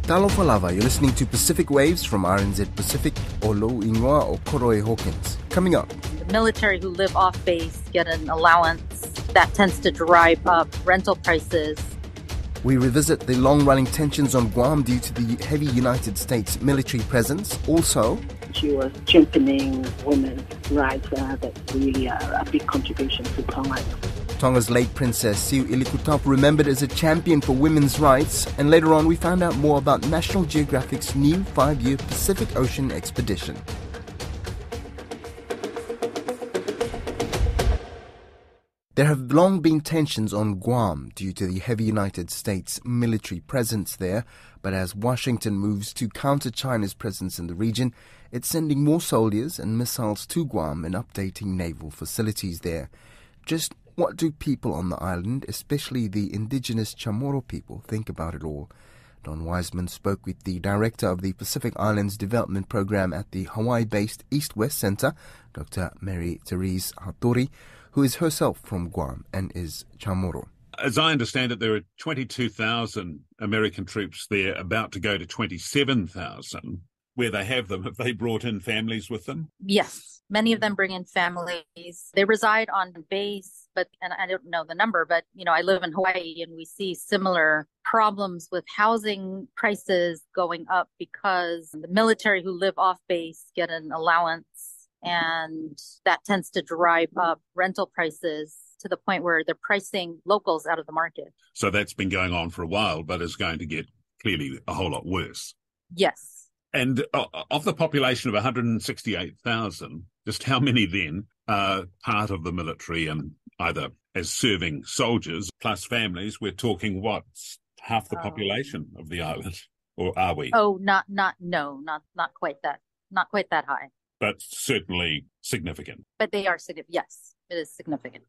Talofa lava, you're listening to Pacific Waves from RNZ Pacific or Lo'ingoa or Koroe Hawkins. Coming up. The military who live off base get an allowance that tends to drive up rental prices. We revisit the long-running tensions on Guam due to the heavy United States military presence. Also, she was championing women's rights. That's really a big contribution to Tonga. Tonga's late Princess Siu'ilikutapu remembered as a champion for women's rights, and later on we found out more about National Geographic's new 5-year Pacific Ocean expedition. There have long been tensions on Guam due to the heavy United States military presence there, but as Washington moves to counter China's presence in the region, it's sending more soldiers and missiles to Guam and updating naval facilities there. Just what do people on the island, especially the indigenous Chamorro people, think about it all? Don Wiseman spoke with the director of the Pacific Islands Development Program at the Hawaii-based East-West Center, Dr. Mary Therese Hattori, who is herself from Guam and is Chamorro. As I understand it, there are 22,000 American troops there, about to go to 27,000. Where they have them, have they brought in families with them? Yes, many of them bring in families. They reside on base, and I don't know the number, but, I live in Hawaii and we see similar problems with housing prices going up because the military who live off base get an allowance, and that tends to drive up rental prices to the point where they're pricing locals out of the market. So that's been going on for a while, but is going to get clearly a whole lot worse. Yes. And of the population of 168,000, just how many then are part of the military and either as serving soldiers plus families? We're talking what, half the population of the island, or are we? Oh, not quite that high. But certainly significant. But they are significant. Yes, it is significant.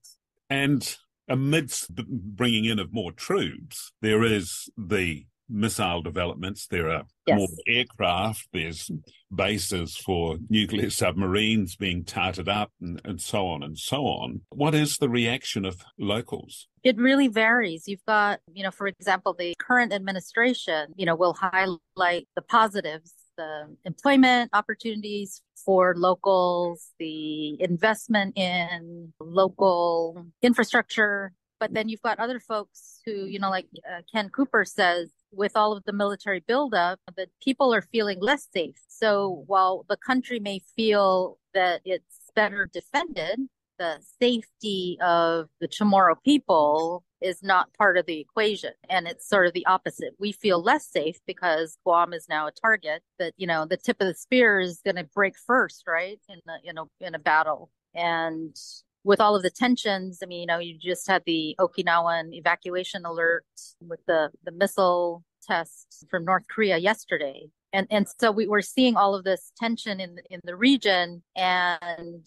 And amidst the bringing in of more troops, there is the missile developments, there are more aircraft, there's bases for nuclear submarines being tarted up and so on and so on. What is the reaction of locals? It really varies. You've got, for example, the current administration, will highlight the positives, the employment opportunities for locals, the investment in local infrastructure. But then you've got other folks who, like Ken Cooper says, with all of the military buildup, that people are feeling less safe. So while the country may feel that it's better defended, the safety of the Chamorro people is not part of the equation. And it's sort of the opposite. We feel less safe because Guam is now a target that, the tip of the spear is going to break first, right? In a battle. And with all of the tensions, you just had the Okinawan evacuation alert with the missile tests from North Korea yesterday. And so we're seeing all of this tension in the region, and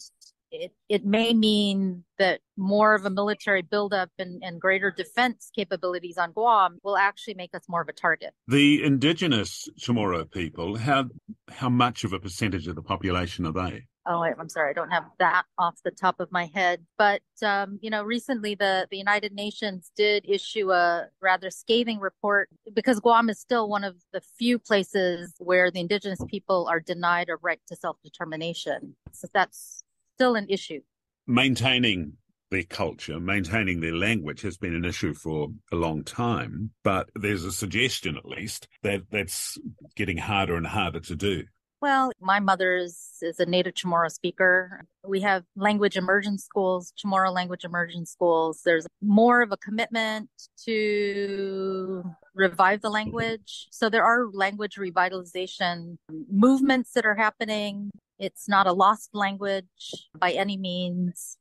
it may mean that more of a military buildup and greater defense capabilities on Guam will actually make us more of a target. The indigenous Chamorro people, how much of a percentage of the population are they? Oh, I'm sorry, I don't have that off the top of my head. But, recently the United Nations did issue a rather scathing report because Guam is still one of the few places where the indigenous people are denied a right to self-determination. So that's still an issue. Maintaining their culture, maintaining their language has been an issue for a long time, but there's a suggestion at least that that's getting harder and harder to do. Well, my mother is a native Chamorro speaker. We have language immersion schools, Chamorro language immersion schools. There's more of a commitment to revive the language. So there are language revitalization movements that are happening. It's not a lost language by any means.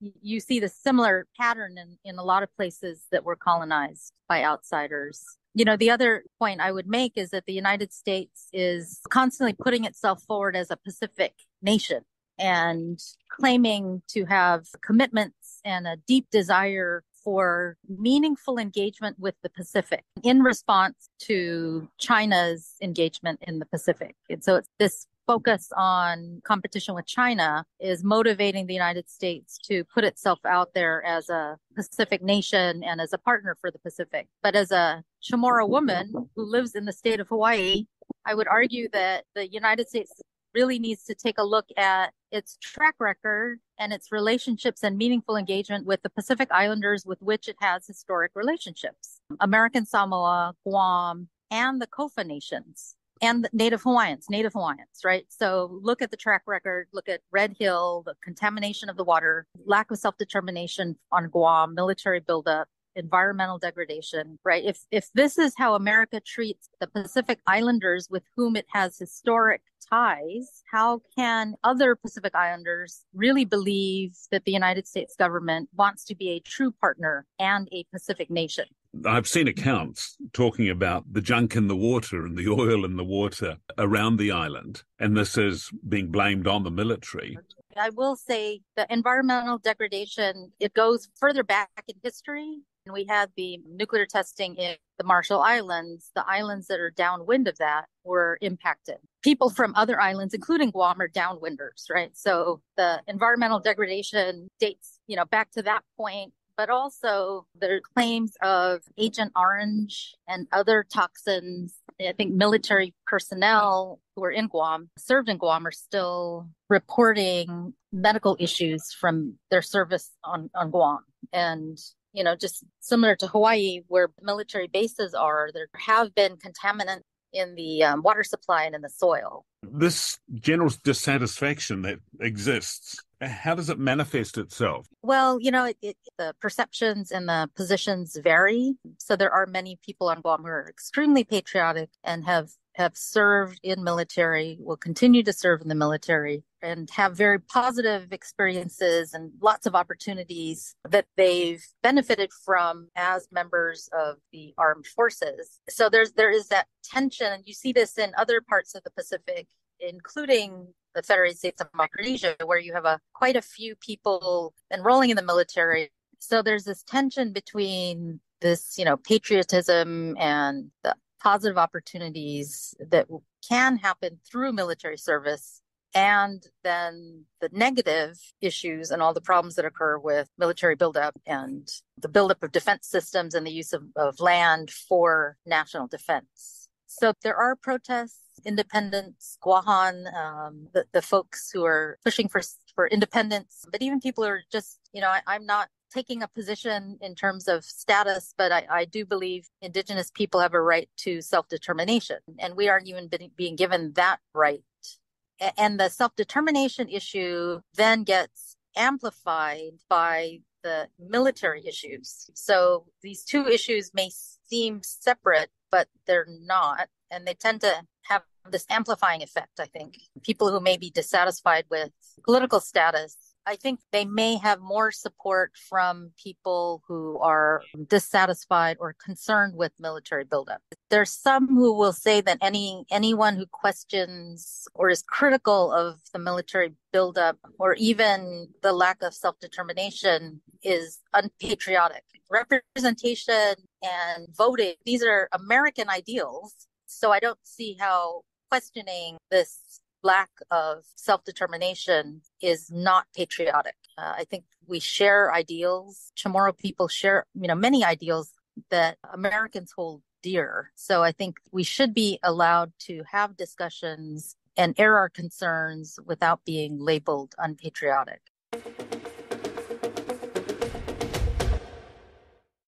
You see the similar pattern in a lot of places that were colonized by outsiders. The other point I would make is that the United States is constantly putting itself forward as a Pacific nation and claiming to have commitments and a deep desire for meaningful engagement with the Pacific in response to China's engagement in the Pacific. And so it's this focus on competition with China is motivating the United States to put itself out there as a Pacific nation and as a partner for the Pacific. But as a Chamorro woman who lives in the state of Hawaii, I would argue that the United States really needs to take a look at its track record and its relationships and meaningful engagement with the Pacific Islanders with which it has historic relationships. American Samoa, Guam, and the Kofa nations. And Native Hawaiians, right? So look at the track record, look at Red Hill, the contamination of the water, lack of self-determination on Guam, military buildup, environmental degradation, right? If this is how America treats the Pacific Islanders with whom it has historic ties, how can other Pacific Islanders really believe that the United States government wants to be a true partner and a Pacific nation? I've seen accounts talking about the junk in the water and the oil in the water around the island, and this is being blamed on the military. I will say the environmental degradation, it goes further back in history. We had the nuclear testing in the Marshall Islands. The islands that are downwind of that were impacted. People from other islands, including Guam, are downwinders, right? So the environmental degradation dates, back to that point. But also there are claims of Agent Orange and other toxins. I think military personnel who were in Guam, served in Guam, are still reporting medical issues from their service on Guam. And, just similar to Hawaii, where military bases are, there have been contaminants in the water supply and in the soil. This general dissatisfaction that exists, how does it manifest itself? Well, the perceptions and the positions vary. So there are many people on Guam who are extremely patriotic and have served in military, will continue to serve in the military, and have very positive experiences and lots of opportunities that they've benefited from as members of the armed forces. So there is that tension, and you see this in other parts of the Pacific, including the Federated States of Micronesia, where you have quite a few people enrolling in the military. So there's this tension between this, patriotism and the positive opportunities that can happen through military service, and then the negative issues and all the problems that occur with military buildup and the buildup of defense systems and the use of land for national defense. So there are protests, independence, Guahan, the folks who are pushing for independence, but even people who are just, I'm not taking a position in terms of status, but I do believe Indigenous people have a right to self-determination, and we aren't even being given that right. And the self-determination issue then gets amplified by the military issues. So these two issues may seem separate, but they're not. And they tend to have this amplifying effect, I think. People who may be dissatisfied with political status, I think they may have more support from people who are dissatisfied or concerned with military buildup. There's some who will say that anyone who questions or is critical of the military buildup or even the lack of self-determination is unpatriotic. Representation and voting, these are American ideals. So I don't see how questioning this lack of self-determination is not patriotic. I think we share ideals. Chamorro people share, many ideals that Americans hold dear. So I think we should be allowed to have discussions and air our concerns without being labeled unpatriotic.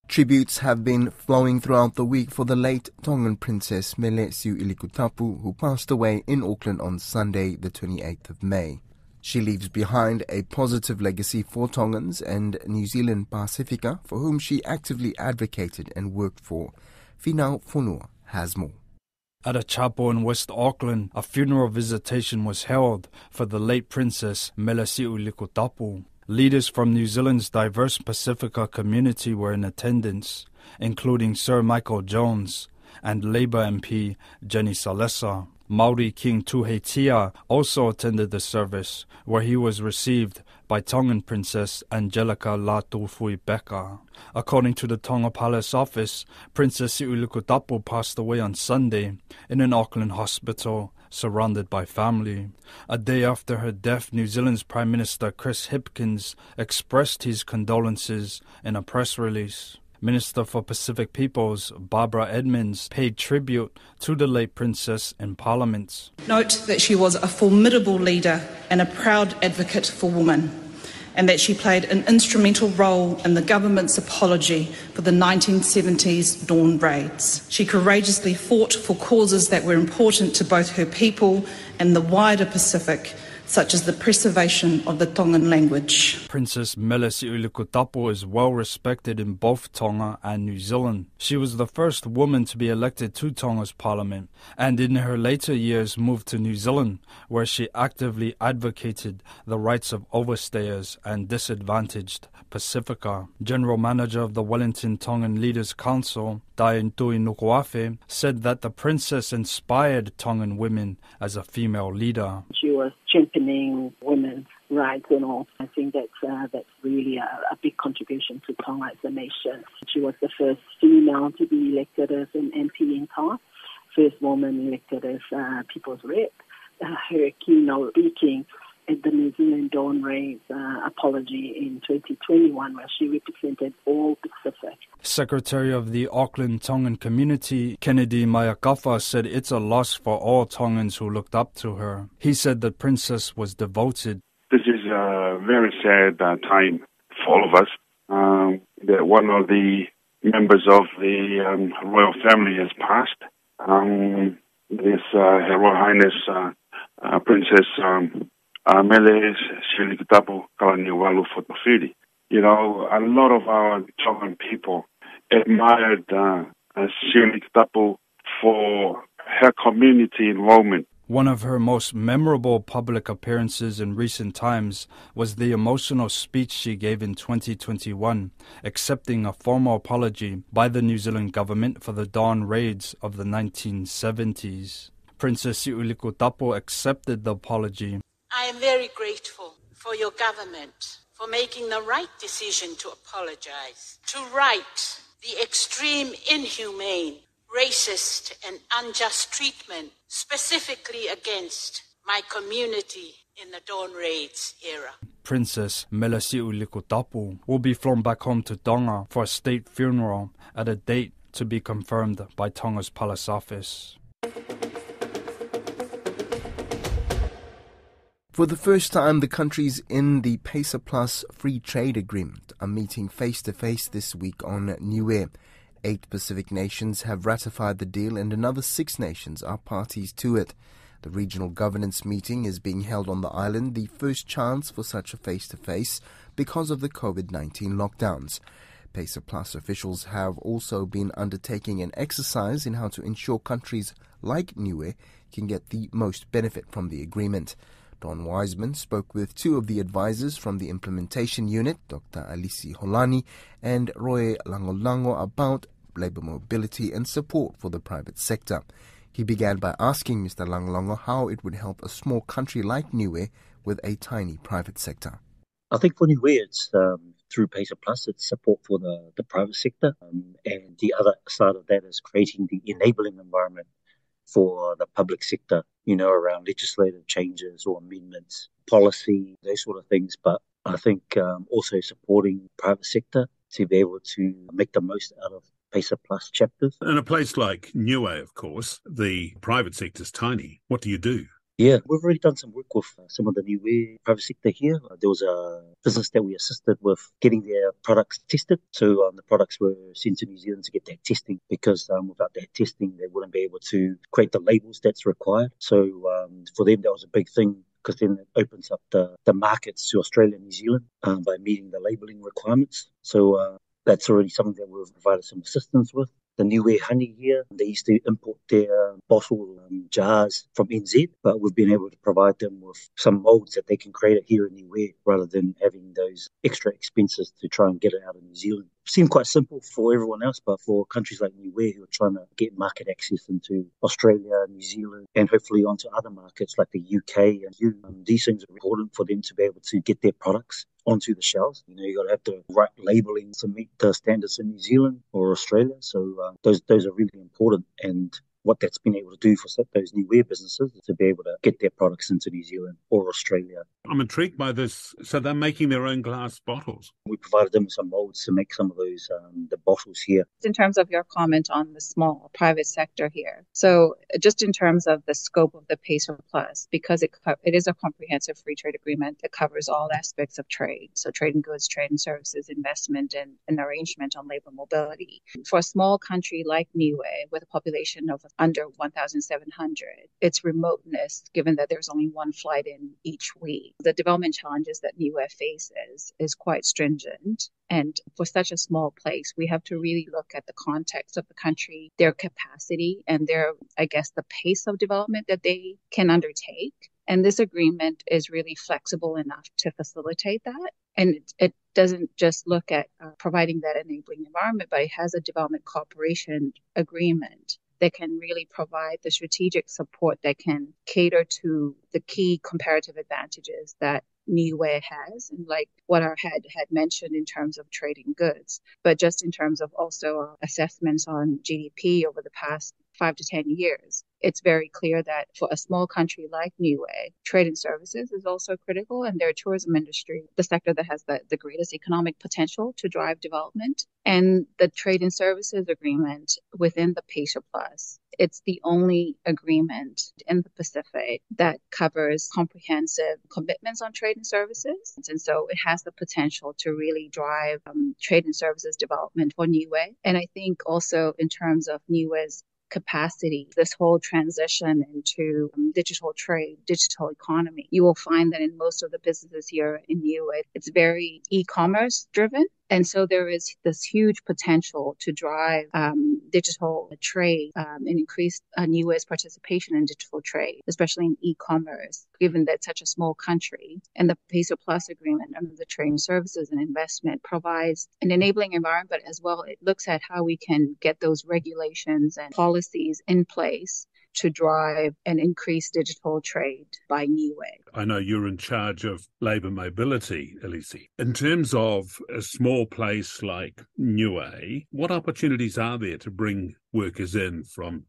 Tributes have been flowing throughout the week for the late Tongan Princess Mele Siu'ilikutapu, who passed away in Auckland on Sunday, the 28th of May. She leaves behind a positive legacy for Tongans and New Zealand Pacifica, for whom she actively advocated and worked for. Finau Fonua has more. At a chapel in West Auckland, a funeral visitation was held for the late Princess Mele Siu'ilikutapu. Leaders from New Zealand's diverse Pacifica community were in attendance, including Sir Michael Jones and Labour MP Jenny Salesa. Maori King Tuheitia also attended the service, where he was received by Tongan Princess Angelica Latufui Beka. According to the Tonga Palace Office, Princess Siu'ilikutapu passed away on Sunday in an Auckland hospital, surrounded by family. A day after her death, New Zealand's Prime Minister Chris Hipkins expressed his condolences in a press release. Minister for Pacific Peoples, Barbara Edmonds, paid tribute to the late princess in Parliament. Note that she was a formidable leader and a proud advocate for women, and that she played an instrumental role in the government's apology for the 1970s dawn raids. She courageously fought for causes that were important to both her people and the wider Pacific, such as the preservation of the Tongan language. Princess Mele Siu'ilikutapu is well respected in both Tonga and New Zealand. She was the first woman to be elected to Tonga's parliament, and in her later years moved to New Zealand, where she actively advocated the rights of overstayers and disadvantaged Pacifica. General Manager of the Wellington Tongan Leaders Council, Taintui Nukuafe, said that the princess inspired Tongan women as a female leader. She was championing women's rights and all. I think that's really a big contribution to Tonga as a nation. She was the first female to be elected as an MP in Tonga, first woman elected as People's Rep. Her keynote speaking at the New Zealand Dawn Raids apology in 2021, where she represented all Pacific. Secretary of the Auckland Tongan community, Kennedy Mayakafa, said it's a loss for all Tongans who looked up to her. He said the princess was devoted. This is a very sad time for all of us. That one of the members of the royal family has passed. This Her Royal Highness Princess Mele Siu'ilikutapu Kalaniwalu Fotofiri. You know, a lot of our Tongan people admired Siu'ilikutapu for her community involvement. One of her most memorable public appearances in recent times was the emotional speech she gave in 2021, accepting a formal apology by the New Zealand government for the dawn raids of the 1970s. Princess Siu'ilikutapu accepted the apology. I am very grateful for your government for making the right decision to apologize, to right the extreme, inhumane, racist and unjust treatment specifically against my community in the Dawn Raids era. Princess Mele Siu'ilikutapu will be flown back home to Tonga for a state funeral at a date to be confirmed by Tonga's Palace Office. For the first time, the countries in the PESA Plus Free Trade Agreement are meeting face-to-face this week on Niue. 8 Pacific nations have ratified the deal and another 6 nations are parties to it. The regional governance meeting is being held on the island, the first chance for such a face-to-face because of the COVID-19 lockdowns. PESA Plus officials have also been undertaking an exercise in how to ensure countries like Niue can get the most benefit from the agreement. Don Wiseman spoke with 2 of the advisors from the implementation unit, Dr. Alisi Holani and Roy Langolango, about labour mobility and support for the private sector. He began by asking Mr. Langolango how it would help a small country like Niue with a tiny private sector. I think for Niue, it's through PESA Plus, it's support for the private sector. And the other side of that is creating the enabling environment for the public sector, you know, around legislative changes or amendments, policy, those sort of things. But I think also supporting the private sector to be able to make the most out of PESA Plus chapters. In a place like Niue, of course, the private sector's tiny. What do you do? Yeah, we've already done some work with some of the Niue private sector here. There was a business that we assisted with getting their products tested. So the products were sent to New Zealand to get that testing because without that testing, they wouldn't be able to create the labels that's required. So for them, that was a big thing because then it opens up the markets to Australia and New Zealand by meeting the labelling requirements. So that's already something that we've provided some assistance with. the Niue honey here. They used to import their bottle jars from NZ, but we've been able to provide them with some molds that they can create it here in Niue rather than having those extra expenses to try and get it out of New Zealand. Seemed quite simple for everyone else, but for countries like Niue who are trying to get market access into Australia, New Zealand, and hopefully onto other markets like the UK and EU, these things are important for them to be able to get their products onto the shelves. You got to have the right labeling to meet the standards in New Zealand or Australia. So those are really important. And what that's been able to do for those Niue businesses is to be able to get their products into New Zealand or Australia. I'm intrigued by this. So they're making their own glass bottles. We provided them with some molds to make some of those, the bottles here. In terms of your comment on the small private sector here, so just in terms of the scope of the PACER Plus, because it is a comprehensive free trade agreement that covers all aspects of trade, so trade in goods, trade in services, investment, and an arrangement on labor mobility. For a small country like Niue, with a population of under 1,700, its remoteness, given that there's only one flight in each week, the development challenges that Niue faces is quite stringent. And for such a small place, we have to really look at the context of the country, their capacity, and the pace of development that they can undertake. And this agreement is really flexible enough to facilitate that. And it doesn't just look at providing that enabling environment, but it has a development cooperation agreement that can really provide the strategic support that can cater to the key comparative advantages that Niue has, and like what our head had mentioned in terms of trading goods, but just in terms of also assessments on GDP over the past 5 to 10 years. It's very clear that for a small country like Niue, trade and services is also critical, and their tourism industry, the sector that has the greatest economic potential to drive development. And the trade and services agreement within the PACER Plus, it's the only agreement in the Pacific that covers comprehensive commitments on trade and services. And so it has the potential to really drive trade and services development for Niue. And I think also in terms of Niue's capacity, this whole transition into digital trade, digital economy, you will find that in most of the businesses here in Niue, it's very e-commerce driven. And so there is this huge potential to drive digital trade and increase Niue's participation in digital trade, especially in e-commerce, given that such a small country. And the PACER Plus agreement under the trade and services and investment provides an enabling environment, but as well it looks at how we can get those regulations and policies in place to drive and increase digital trade by Niue. I know you're in charge of labour mobility, Elise. In terms of a small place like Niue, what opportunities are there to bring workers in from,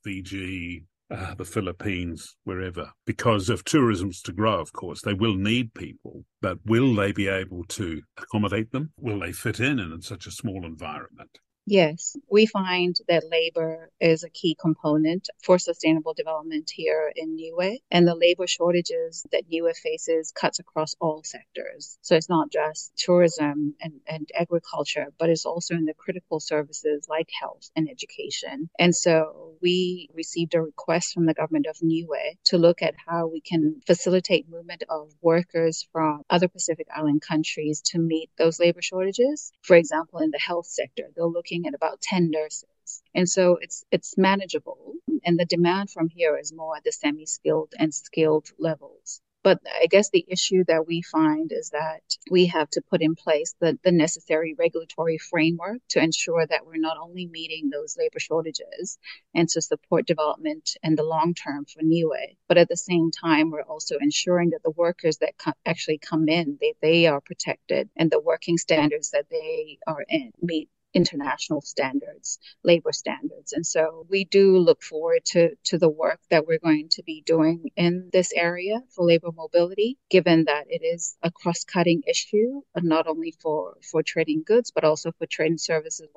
Fiji, the Philippines, wherever? Because if tourism's to grow, of course, they will need people, but will they be able to accommodate them? Will they fit in such a small environment? Yes, we find that labor is a key component for sustainable development here in Niue, and the labor shortages that Niue faces cuts across all sectors. So it's not just tourism and agriculture, but it's also in the critical services like health and education. And so we received a request from the government of Niue to look at how we can facilitate movement of workers from other Pacific Island countries to meet those labor shortages. For example, in the health sector, they're looking at about 10 nurses. And so it's manageable. And the demand from here is more at the semi-skilled and skilled levels. But I guess the issue that we find is that we have to put in place the necessary regulatory framework to ensure that we're not only meeting those labor shortages and to support development in the long term for Niue, but at the same time, we're also ensuring that the workers that actually come in, they are protected and the working standards that they are in meet international standards, labor standards. And so we do look forward to the work that we're going to be doing in this area for labor mobility, given that it is a cross-cutting issue, not only for trading goods, but also for trading services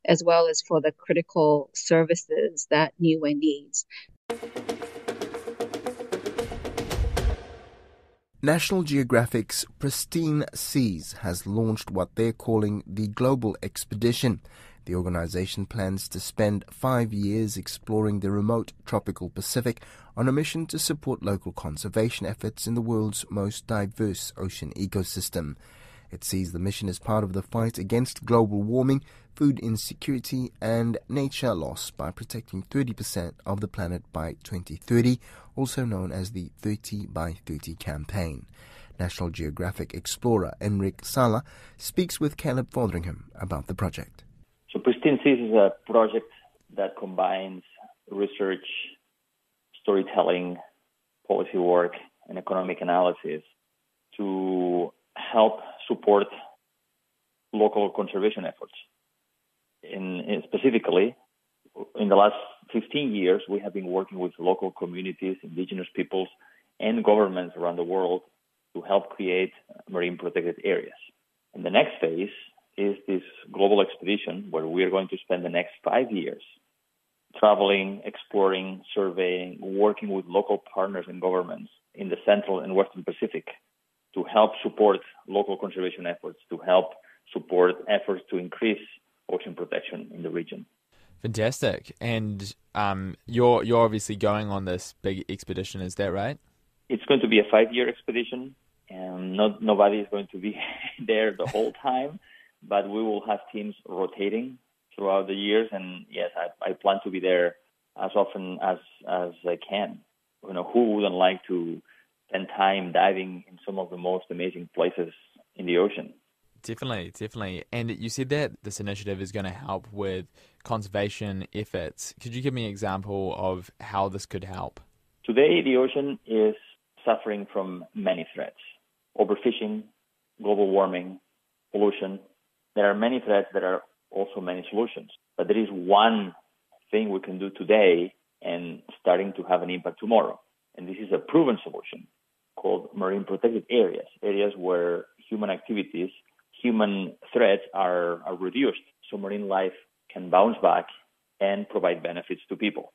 as well as for the critical services that Niue needs. National Geographic's Pristine Seas has launched what they're calling the Global Expedition. The organization plans to spend 5 years exploring the remote tropical Pacific on a mission to support local conservation efforts in the world's most diverse ocean ecosystem. It sees the mission as part of the fight against global warming, food insecurity and nature loss by protecting 30% of the planet by 2030, also known as the 30 by 30 campaign. National Geographic explorer Enric Sala speaks with Caleb Fotheringham about the project. So Pristine Seas is a project that combines research, storytelling, policy work, and economic analysis to help support local conservation efforts. Specifically, in the last 15 years, we have been working with local communities, indigenous peoples, and governments around the world to help create marine protected areas. And the next phase is this global expedition where we are going to spend the next 5 years traveling, exploring, surveying, working with local partners and governments in the Central and Western Pacific to help support local conservation efforts, to help support efforts to increase ocean protection in the region. Fantastic. And you're obviously going on this big expedition, is that right? It's going to be a 5-year expedition, and nobody is going to be there the whole time, but we will have teams rotating throughout the years, and yes, I plan to be there as often as I can. You know, who wouldn't like to spend time diving in some of the most amazing places in the ocean? Definitely. And you said that this initiative is going to help with conservation efforts. Could you give me an example of how this could help? Today, the ocean is suffering from many threats. Overfishing, global warming, pollution. There are many threats. There are also many solutions. But there is one thing we can do today and starting to have an impact tomorrow. And this is a proven solution called marine protected areas, areas where human activities, human threats are reduced, so marine life can bounce back and provide benefits to people.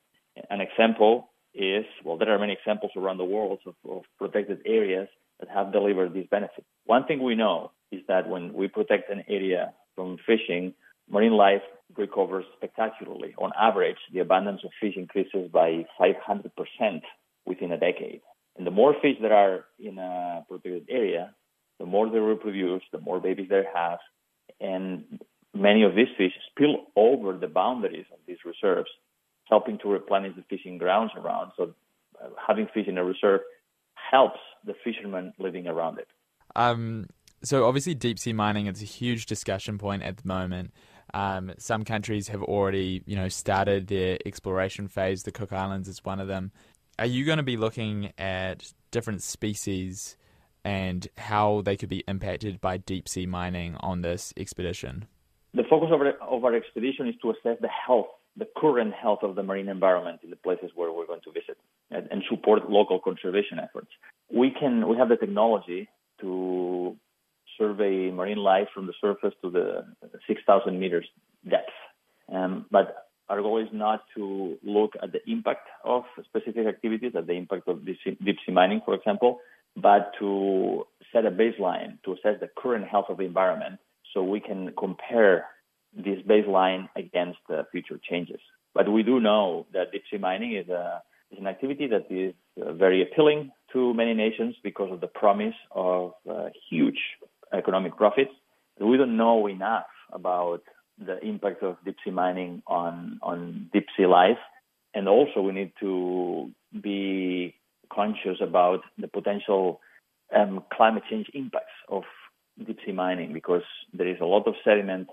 An example is, well, there are many examples around the world of protected areas that have delivered these benefits. One thing we know is that when we protect an area from fishing, marine life recovers spectacularly. On average, the abundance of fish increases by 500% within a decade. And the more fish there are in a protected area, the more they reproduce, the more babies they have, and many of these fish spill over the boundaries of these reserves, helping to replenish the fishing grounds around. So having fish in a reserve helps the fishermen living around it. So obviously deep sea mining is a huge discussion point at the moment. Some countries have already, started their exploration phase. The Cook Islands is one of them. Are you going to be looking at different species and how they could be impacted by deep sea mining on this expedition? The focus of our expedition is to assess the current health of the marine environment in the places where we're going to visit and support local conservation efforts. We have the technology to survey marine life from the surface to the 6,000 meters depth. But our goal is not to look at the impact of specific activities, at the impact of deep sea mining, for example, but to set a baseline to assess the current health of the environment so we can compare this baseline against future changes. But we do know that deep sea mining is an activity that is very appealing to many nations because of the promise of huge economic profits. We don't know enough about the impact of deep sea mining on deep sea life. And also we need to be conscious about the potential climate change impacts of deep sea mining, because there is a lot of sediment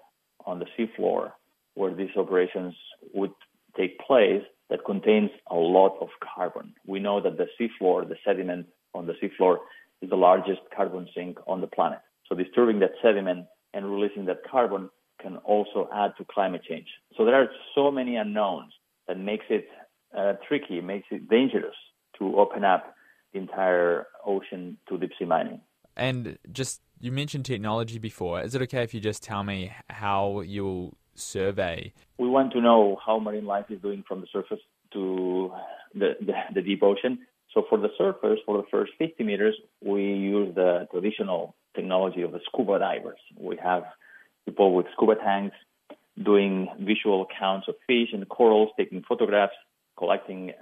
on the seafloor where these operations would take place that contains a lot of carbon. We know that the seafloor, the sediment on the seafloor, is the largest carbon sink on the planet. So disturbing that sediment and releasing that carbon can also add to climate change. So there are so many unknowns that makes it tricky, makes it dangerous to open up the entire ocean to deep sea mining. And you mentioned technology before. Is it okay if you just tell me how you'll survey? We want to know how marine life is doing from the surface to the deep ocean. So for the surface, for the first 50 meters, we use the traditional technology of the scuba divers. We have people with scuba tanks doing visual counts of fish and corals, taking photographs, collecting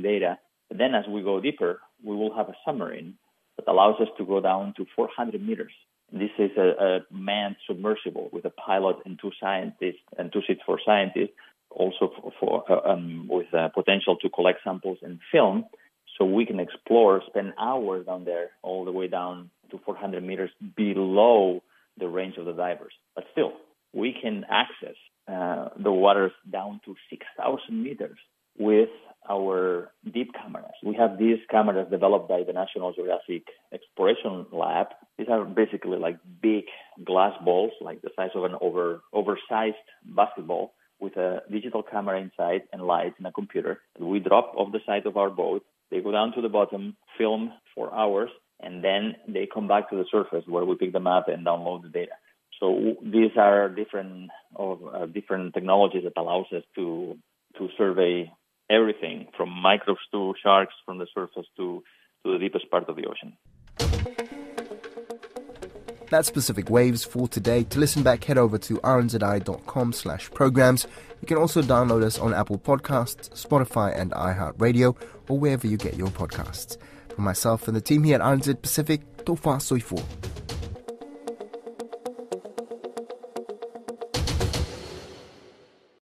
data. But then as we go deeper, we will have a submarine that allows us to go down to 400 meters. This is a manned submersible with a pilot and two scientists and two seats for scientists, also with potential to collect samples and film, so we can explore, spend hours down there, all the way down to 400 meters below the range of the divers. But still, we can access the waters down to 6,000 meters with our deep cameras. We have these cameras developed by the National Geographic Exploration Lab. These are basically like big glass balls, like the size of an oversized basketball, with a digital camera inside and lights and a computer. We drop off the side of our boat. They go down to the bottom, film for hours, and then they come back to the surface where we pick them up and download the data. So these are different technologies that allows us to survey everything from microbes to sharks, from the surface to the deepest part of the ocean. That's Pacific Waves for today. To listen back, head over to rnzi.com/programs. You can also download us on Apple Podcasts, Spotify and iHeartRadio, or wherever you get your podcasts. For myself and the team here at RNZ Pacific, Tofa Soifo.